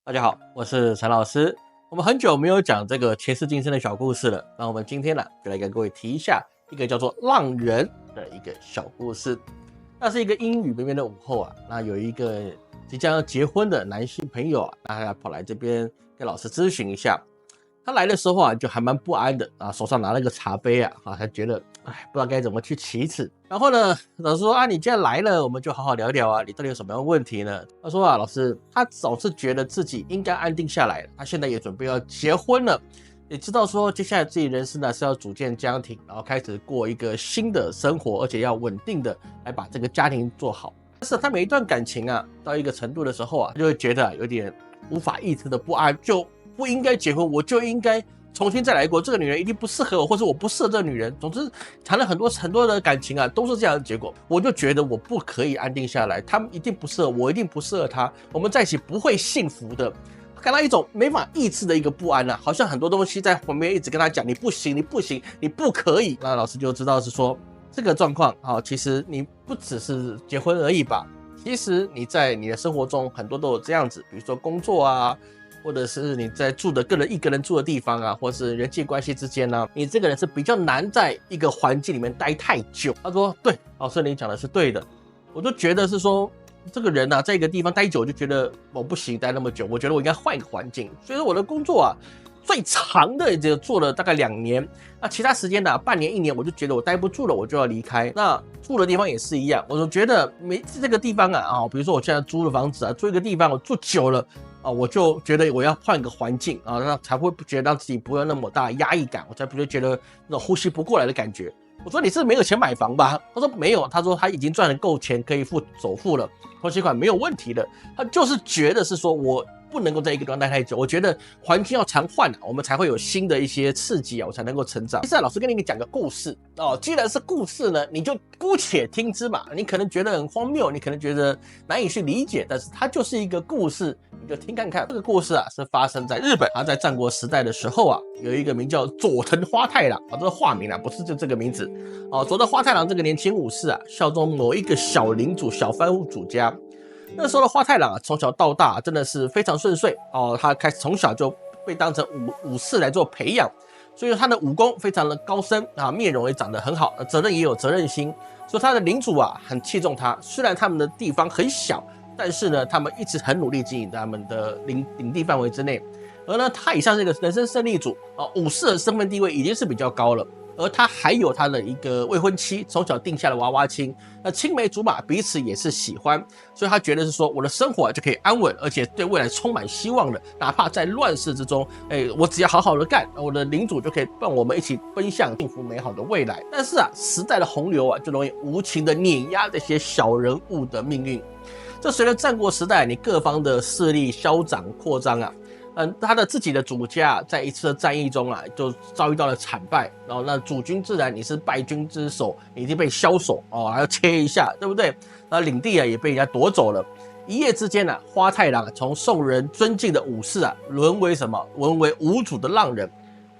大家好，我是陈老师。我们很久没有讲这个前世今生的小故事了，那我们今天呢，就来跟各位提一下一个叫做浪人的一个小故事。那是一个阴雨绵绵的午后啊，那有一个即将要结婚的男性朋友啊，那他跑来这边跟老师咨询一下。他来的时候啊，就还蛮不安的啊，手上拿了个茶杯啊，他觉得不知道该怎么去启齿。然后呢，老师说你既然来了，我们就好好聊聊啊，你到底有什么样的问题呢？他说老师，他总是觉得自己应该安定下来了，他现在也准备要结婚了，也知道说接下来自己人生呢是要组建家庭，然后开始过一个新的生活，而且要稳定的来把这个家庭做好。但是他每一段感情啊，到一个程度的时候啊，就会觉得有点无法抑制的不安，就不应该结婚，我就应该重新再来过。这个女人一定不适合我，或者我不适合这个女人。总之，谈了很多的感情啊，都是这样的结果。我就觉得我不可以安定下来，他们一定不适合我，一定不适合他，我们在一起不会幸福的。感到一种没法抑制的一个不安啊，好像很多东西在旁边一直跟他讲，你不行，你不行，你不可以。那老师就知道是说这个状况其实你不只是结婚而已吧。其实你在你的生活中很多都有这样子，比如说工作啊，或者是你在住的一个人住的地方啊，或是人际关系之间啊，你这个人是比较难在一个环境里面待太久。他说对，老师你讲的是对的，我就觉得是说这个人啊，在一个地方待久就觉得我不行待那么久，我觉得我应该换一个环境。所以说我的工作啊，最长的也就做了大概2年，那其他时间呢，半年1年我就觉得我待不住了，我就要离开。那住的地方也是一样，我就觉得这个地方啊，比如说我现在租的房子啊，住一个地方我住久了我就觉得我要换个环境啊，那才会觉得让自己不会那么大压抑感，我才不会觉得那种呼吸不过来的感觉。我说你是没有钱买房吧？他说没有，他说他已经赚了够钱可以付首付了，头期款没有问题的。他就是觉得是说我不能够在一个地方待太久，我觉得环境要常换我们才会有新的一些刺激我才能够成长。接下来老师跟你讲个故事既然是故事呢，你就姑且听之嘛。你可能觉得很荒谬，你可能觉得难以去理解，但是它就是一个故事，你就听看看。这个故事是发生在日本，他在战国时代的时候有一个名叫佐藤花太郎这是化名不是就这个名字佐藤花太郎这个年轻武士效忠某一个小领主小藩主家。那时候的花太郎从小到大真的是非常顺遂他从小就被当成武士来做培养，所以他的武功非常的高深面容也长得很好，责任也有责任心，所以他的领主很器重他。虽然他们的地方很小，但是呢，他们一直很努力经营他们的领地范围之内。而呢，他以上这个人生胜利组武士的身份地位已经是比较高了。而他还有他的一个未婚妻，从小定下的娃娃亲，那青梅竹马，彼此也是喜欢，所以他觉得是说我的生活就可以安稳，而且对未来充满希望的，哪怕在乱世之中，我只要好好的干，我的领主就可以伴我们一起奔向幸福美好的未来。但是时代的洪流就容易无情的碾压这些小人物的命运。这随着战国时代你各方的势力消长扩张他的自己的主家在一次的战役中就遭遇到了惨败，然后那主君自然你是败军之首，你已经被枭首还要切一下，对不对？那领地也被人家夺走了。一夜之间花太郎从受人尊敬的武士沦为什么？沦为无主的浪人，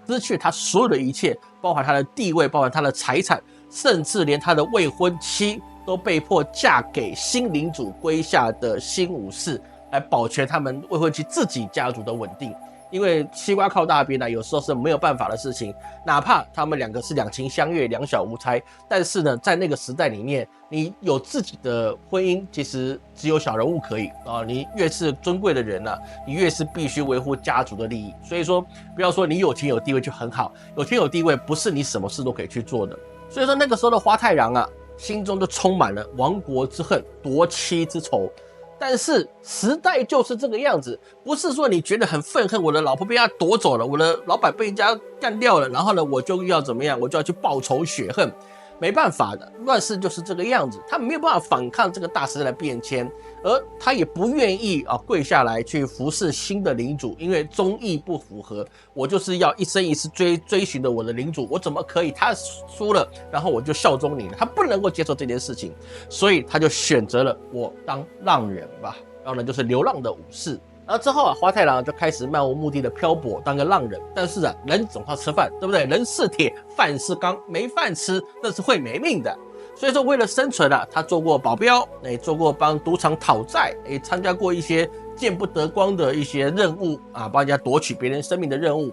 失去他所有的一切，包含他的地位，包含他的财产，甚至连他的未婚妻都被迫嫁给新领主麾下的新武士，来保全他们未婚妻自己家族的稳定。因为西瓜靠大边有时候是没有办法的事情，哪怕他们两个是两情相悦，两小无猜，但是呢，在那个时代里面，你有自己的婚姻，其实只有小人物可以你越是尊贵的人你越是必须维护家族的利益。所以说，不要说你有钱有地位就很好，有钱有地位不是你什么事都可以去做的。所以说那个时候的花太郎心中就充满了亡国之恨，夺妻之仇。但是时代就是这个样子，不是说你觉得很愤恨，我的老婆被人家夺走了，我的老板被人家干掉了，然后呢，我就要怎么样，我就要去报仇雪恨。没办法的，乱世就是这个样子，他没有办法反抗这个大时代的变迁，而他也不愿意跪下来去服侍新的领主，因为忠义不符合，我就是要一生一世追寻的我的领主，我怎么可以他输了，然后我就效忠你呢？他不能够接受这件事情，所以他就选择了我当浪人吧，浪人就是流浪的武士。然后之后花太郎就开始漫无目的的漂泊，当个浪人。但是人总要吃饭，对不对？人是铁，饭是钢，没饭吃那是会没命的。所以说为了生存他做过保镖，做过帮赌场讨债，参加过一些见不得光的一些任务啊，帮人家夺取别人生命的任务。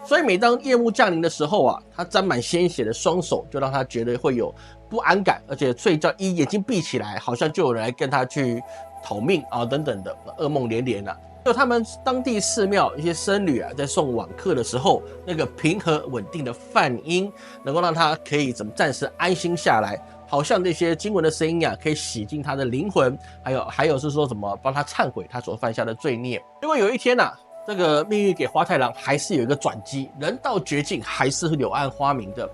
所以每当夜幕降临的时候啊，他沾满鲜血的双手就让他觉得会有不安感，而且睡觉眼睛闭起来，好像就有人来跟他去讨命啊等等的，噩梦连连啊。就他们当地寺庙一些僧侣啊，在送晚课的时候，那个平和稳定的梵音，能够让他可以暂时安心下来，好像这些经文的声音啊，可以洗净他的灵魂，还有是说什么帮他忏悔他所犯下的罪孽。结果有一天啊，这个命运给花太郎还是有一个转机，人到绝境还是柳暗花明的。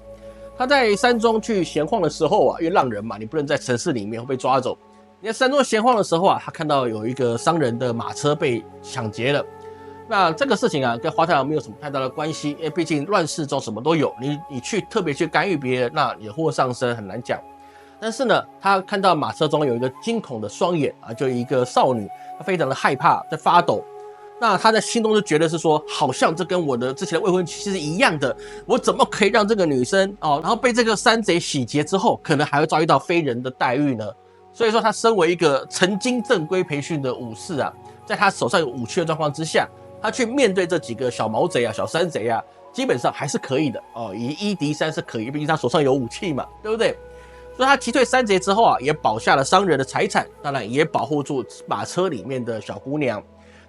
他在山中去闲晃的时候啊，因为浪人嘛，你不能在城市里面会被抓走。你在山中闲晃的时候啊，他看到有一个商人的马车被抢劫了。那这个事情啊，跟花太郎没有什么太大的关系，因为毕竟乱世中什么都有，你特别去干预别人，那惹祸上身很难讲。但是呢，他看到马车中有一个惊恐的双眼啊，就一个少女，她非常的害怕，在发抖。那他在心中就觉得是说，好像这跟我的之前的未婚妻是一样的，我怎么可以让这个女生然后被这个山贼洗劫之后，可能还会遭遇到非人的待遇呢？所以说，他身为一个曾经正规培训的武士啊，在他手上有武器的状况之下，他去面对这几个小毛贼啊、小山贼啊，基本上还是可以的以1敌3是可以，毕竟他手上有武器嘛，对不对？所以他击退山贼之后啊，也保下了商人的财产，当然也保护住马车里面的小姑娘。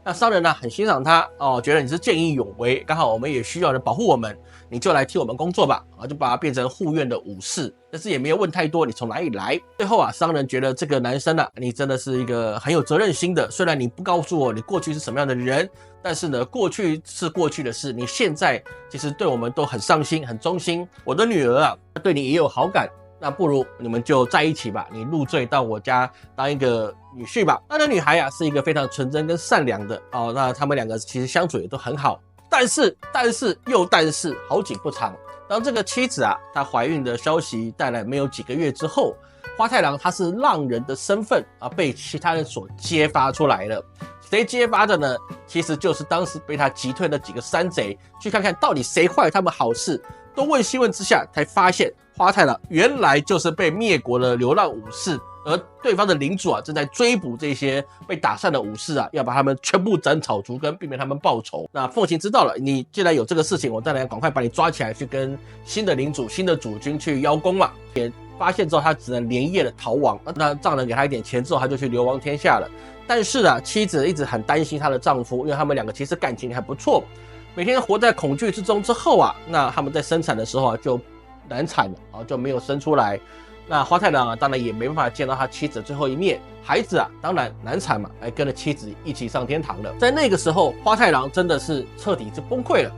那商人呢很欣赏他觉得你是见义勇为，刚好我们也需要人保护我们，你就来替我们工作吧就把他变成护院的武士，但是也没有问太多你从哪里来。最后啊，商人觉得这个男生你真的是一个很有责任心的，虽然你不告诉我你过去是什么样的人，但是呢，过去是过去的事，你现在其实对我们都很上心很忠心，我的女儿啊对你也有好感，那不如你们就在一起吧，你入赘到我家当一个女婿吧。那女孩是一个非常纯真跟善良的那他们两个其实相处也都很好。但是好景不长，当这个妻子她怀孕的消息带来没有几个月之后，花太郎他是浪人的身份被其他人所揭发出来了。谁揭发的呢？其实就是当时被他击退的几个山贼，去看看到底谁坏他们好事。都问西问之下，才发现花太郎原来就是被灭国的流浪武士，而对方的领主正在追捕这些被打散的武士要把他们全部斩草除根，避免他们报仇。那奉行知道了，你既然有这个事情，我当然赶快把你抓起来，去跟新的领主、新的主君去邀功嘛。也发现之后，他只能连夜的逃亡。那藏人给他一点钱之后，他就去流亡天下了。但是妻子一直很担心她的丈夫，因为他们两个其实感情还不错。每天活在恐惧之中之后那他们在生产的时候就难产了就没有生出来。那花太郎当然也没办法见到他妻子最后一面，孩子当然难产嘛，跟着妻子一起上天堂了。在那个时候，花太郎真的是彻底崩溃了。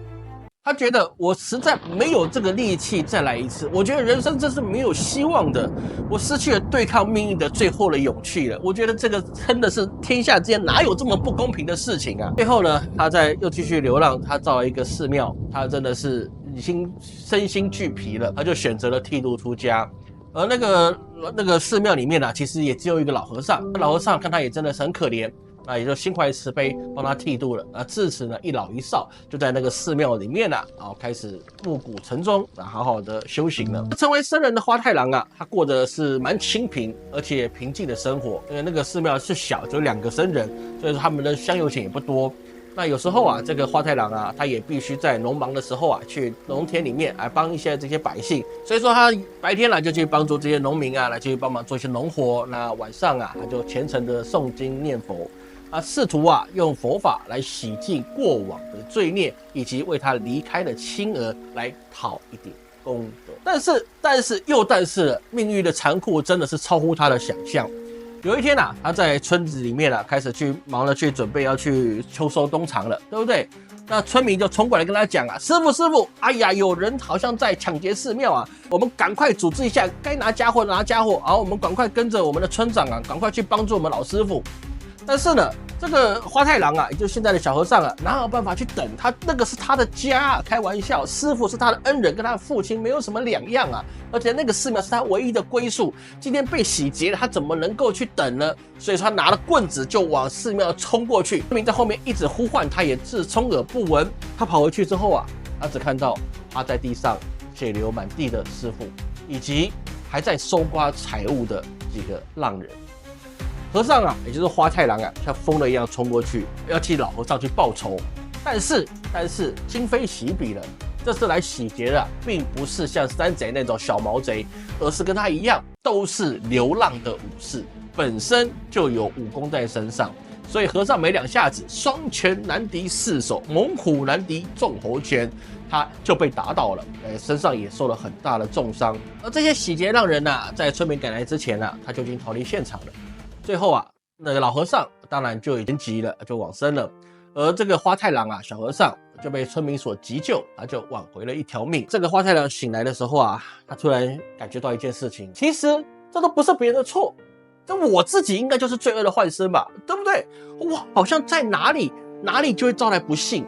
他觉得我实在没有这个力气再来一次，我觉得人生真是没有希望的，我失去了对抗命运的最后的勇气了。我觉得这个真的是天下之间哪有这么不公平的事情最后呢，他又继续流浪，他造了一个寺庙，他真的是已经身心俱疲了，他就选择了剃度出家。而那个寺庙里面其实也只有一个老和尚，老和尚看他也真的是很可怜。也就心怀慈悲帮他剃度了。自此呢，一老一少就在那个寺庙里面开始暮鼓晨钟好好的修行了。成为僧人的花太郎他过的是蛮清贫而且平静的生活，因为那个寺庙是小，只有2个僧人，所以说他们的香油钱也不多。那有时候这个花太郎他也必须在农忙的时候去农田里面来帮一些这些百姓，所以说他白天就去帮助这些农民来去帮忙做一些农活，那晚上他就虔诚的诵经念佛。试图用佛法来洗净过往的罪孽，以及为他离开的亲儿来讨一点功德。但是了，命运的残酷真的是超乎他的想象。有一天他在村子里面开始忙着去准备要去秋收冬藏了，对不对？那村民就冲过来跟他讲师傅，哎呀，有人好像在抢劫寺庙我们赶快组织一下，该拿家伙拿家伙我们赶快跟着我们的村长赶快去帮助我们老师傅。但是呢，这个花太郎也就是现在的小和尚哪有办法去等他？那个是他的家开玩笑，师傅是他的恩人，跟他的父亲没有什么两样而且那个寺庙是他唯一的归宿，今天被洗劫了，他怎么能够去等呢？所以说他拿了棍子就往寺庙冲过去，村民在后面一直呼唤，他也是充耳不闻。他跑回去之后他只看到趴在地上血流满地的师傅，以及还在搜刮财物的几个浪人。和尚啊，也就是花太郎啊，像疯了一样冲过去，要替老和尚去报仇。但是今非昔比了，这次来洗劫的并不是像山贼那种小毛贼，而是跟他一样都是流浪的武士，本身就有武功在身上。所以和尚没两下子，双拳难敌四手，猛虎难敌众猴拳，他就被打倒了，身上也受了很大的重伤。而这些洗劫浪人啊，在村民赶来之前啊，他就已经逃离现场了。最后啊，那个老和尚当然就已经急了，就往生了。而这个花太郎啊，小和尚就被村民所急救，他就挽回了一条命。这个花太郎醒来的时候啊，他突然感觉到一件事情，其实这都不是别人的错。这我自己应该就是罪恶的化身吧，对不对？我好像在哪里就会招来不幸。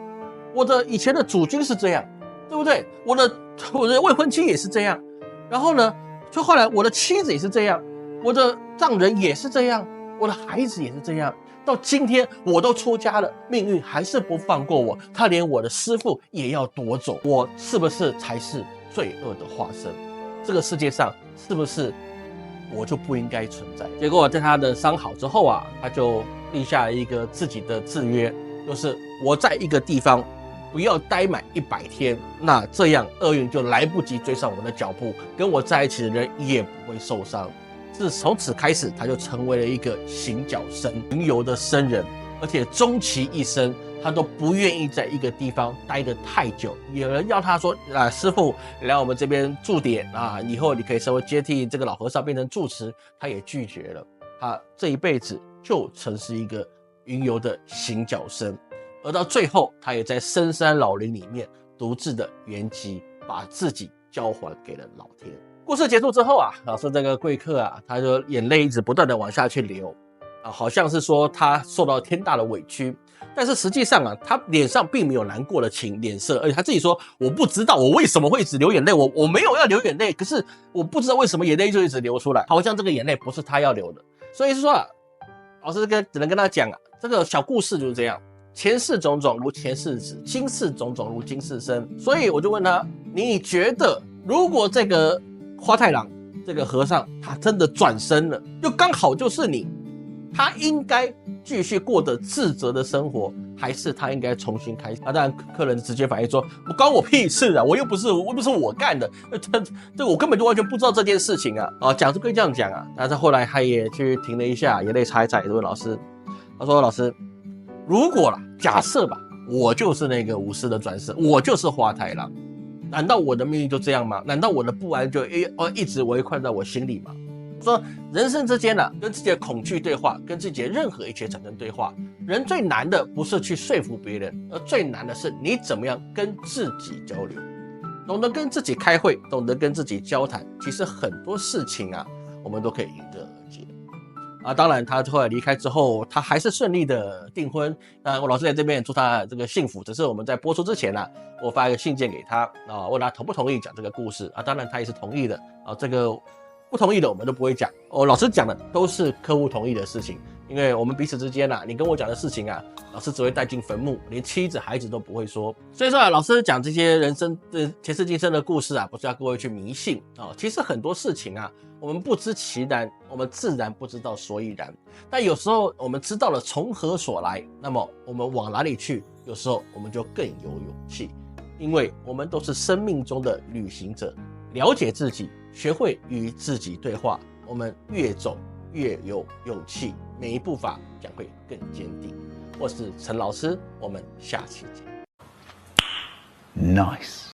我的以前的主君是这样，对不对？我的未婚妻也是这样，然后呢，就后来我的妻子也是这样，我的丈人也是这样，我的孩子也是这样。到今天我都出家了，命运还是不放过我，他连我的师父也要夺走。我是不是才是罪恶的化身？这个世界上是不是我就不应该存在？结果在他的伤好之后啊，他就立下了一个自己的制约，就是我在一个地方不要待满100天，那这样厄运就来不及追上我的脚步，跟我在一起的人也不会受伤。从此开始，他就成为了一个行脚僧，云游的僧人，而且终其一生，他都不愿意在一个地方待得太久。有人要他说师父来我们这边驻点啊，以后你可以稍微接替这个老和尚变成住持，他也拒绝了。他这一辈子就曾是一个云游的行脚僧，而到最后，他也在深山老林里面独自的圆寂，把自己交还给了老天。故事结束之后啊，老师这个贵客啊，他就眼泪一直不断的往下去流啊，好像是说他受到天大的委屈，但是实际上啊，他脸上并没有难过的脸色，而且他自己说，我不知道我为什么会一直流眼泪，我没有要流眼泪，可是我不知道为什么眼泪就一直流出来，好像这个眼泪不是他要流的。所以是说啊，老师只能跟他讲啊，这个小故事就是这样，前世种种如前世子，今世种种如今世生。所以我就问他，你觉得如果这个花太郎这个和尚他真的转生了，又刚好就是你，他应该继续过得自责的生活，还是他应该重新开始？当然客人直接反应说，不关我屁事啊，我又不是我干的，这我根本就完全不知道这件事情啊。讲是可以这样讲啊，但是后来他也去停了一下，眼泪擦一擦，也问老师，他说老师，如果假设吧，我就是那个武士的转世，我就是花太郎，难道我的命运就这样吗？难道我的不安就一直围困在我心里吗？说人生之间跟自己的恐惧对话，跟自己的任何一切产生对话。人最难的不是去说服别人，而最难的是你怎么样跟自己交流，懂得跟自己开会，懂得跟自己交谈。其实很多事情我们都可以迎刃而解。当然他后来离开之后，他还是顺利的订婚。我老师在这边也祝他这个幸福。只是我们在播出之前我发一个信件给他问他同不同意讲这个故事当然他也是同意的这个不同意的我们都不会讲老师讲的都是客户同意的事情，因为我们彼此之间你跟我讲的事情老师只会带进坟墓，连妻子孩子都不会说。所以说老师讲这些人生的前世今生的故事不是要各位去迷信其实很多事情我们不知其然，我们自然不知道所以然。但有时候我们知道了从何所来，那么我们往哪里去，有时候我们就更有勇气，因为我们都是生命中的旅行者，了解自己，学会与自己对话，我们越走越有勇气，每一步伐将会更坚定。我是陈老师，我们下期见。Nice。